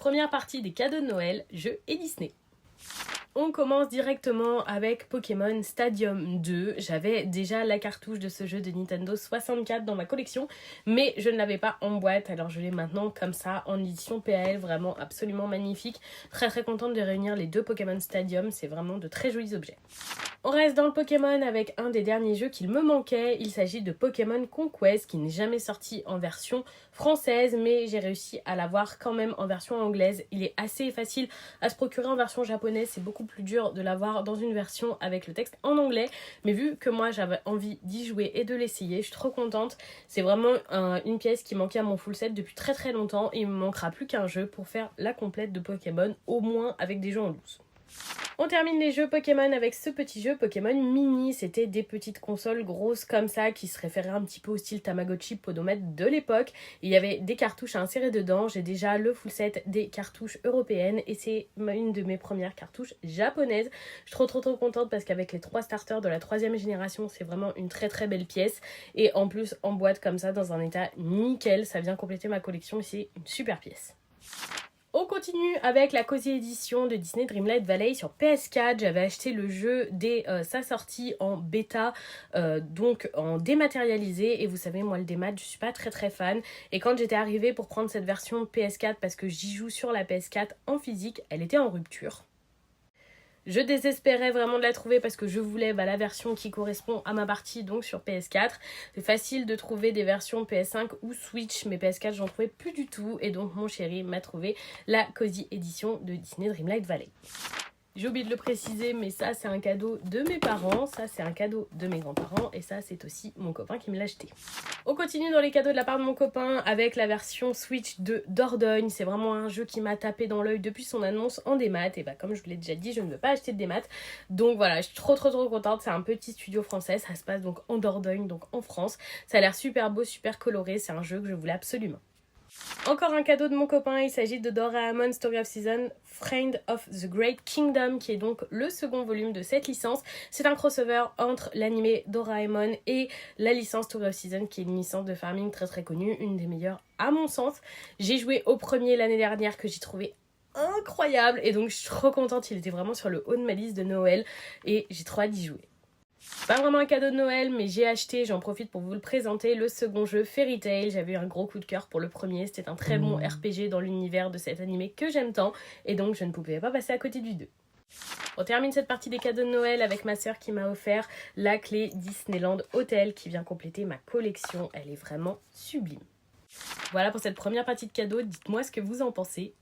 Première partie des cadeaux de Noël, jeux et Disney. On commence directement avec Pokémon Stadium 2. J'avais déjà la cartouche de ce jeu de Nintendo 64 dans ma collection, mais je ne l'avais pas en boîte, alors je l'ai maintenant comme ça en édition PAL, vraiment absolument magnifique. Très contente de réunir les deux Pokémon Stadium, c'est vraiment de très jolis objets. On reste dans le Pokémon avec un des derniers jeux qu'il me manquait. Il s'agit de Pokémon Conquest qui n'est jamais sorti en version française, mais j'ai réussi à l'avoir quand même en version anglaise. Il est assez facile à se procurer en version japonaise, c'est beaucoup plus dur de l'avoir dans une version avec le texte en anglais, mais vu que moi j'avais envie d'y jouer et de l'essayer, je suis trop contente. C'est vraiment une pièce qui manquait à mon full set depuis très longtemps et il me manquera plus qu'un jeu pour faire la complète de Pokémon, au moins avec des jeux en loose. On termine les jeux Pokémon avec ce petit jeu Pokémon Mini. C'était des petites consoles grosses comme ça qui se référaient un petit peu au style Tamagotchi Podomètre de l'époque. Il y avait des cartouches à insérer dedans. J'ai déjà le full set des cartouches européennes et c'est une de mes premières cartouches japonaises. Je suis trop contente parce qu'avec les 3 starters de la 3e génération, c'est vraiment une très belle pièce. Et en plus en boîte comme ça dans un état nickel, ça vient compléter ma collection et c'est une super pièce. On continue avec la Cozy Edition de Disney Dreamlight Valley sur PS4. J'avais acheté le jeu dès sa sortie en bêta, donc en dématérialisé. Et vous savez, moi le démat, je suis pas très fan. Et quand j'étais arrivée pour prendre cette version PS4, parce que j'y joue sur la PS4 en physique, elle était en rupture. Je désespérais vraiment de la trouver parce que je voulais la version qui correspond à ma partie, donc sur PS4. C'est facile de trouver des versions PS5 ou Switch, mais PS4 j'en trouvais plus du tout. Et donc mon chéri m'a trouvé la Cozy Edition de Disney Dreamlight Valley. J'ai oublié de le préciser, mais ça c'est un cadeau de mes parents, ça c'est un cadeau de mes grands-parents et ça c'est aussi mon copain qui me l'a acheté. On continue dans les cadeaux de la part de mon copain avec la version Switch de Dordogne. C'est vraiment un jeu qui m'a tapé dans l'œil depuis son annonce en démat. Et comme je vous l'ai déjà dit, je ne veux pas acheter de démat. Donc voilà, je suis trop contente. C'est un petit studio français, ça se passe donc en Dordogne, donc en France. Ça a l'air super beau, super coloré, c'est un jeu que je voulais absolument. Encore un cadeau de mon copain, il s'agit de Doraemon Story of Season, Friend of the Great Kingdom, qui est donc le second volume de cette licence. C'est un crossover entre l'animé Doraemon et la licence Story of Season, qui est une licence de farming très connue, une des meilleures à mon sens. J'ai joué au premier l'année dernière que j'ai trouvé incroyable et donc je suis trop contente, il était vraiment sur le haut de ma liste de Noël et j'ai trop hâte d'y jouer. Pas vraiment un cadeau de Noël, mais j'ai acheté, j'en profite pour vous le présenter, le second jeu Fairy Tail. J'avais eu un gros coup de cœur pour le premier, c'était un très bon RPG dans l'univers de cet animé que j'aime tant, et donc je ne pouvais pas passer à côté du 2. On termine cette partie des cadeaux de Noël avec ma sœur qui m'a offert la clé Disneyland Hotel qui vient compléter ma collection, elle est vraiment sublime. Voilà pour cette première partie de cadeaux, dites-moi ce que vous en pensez.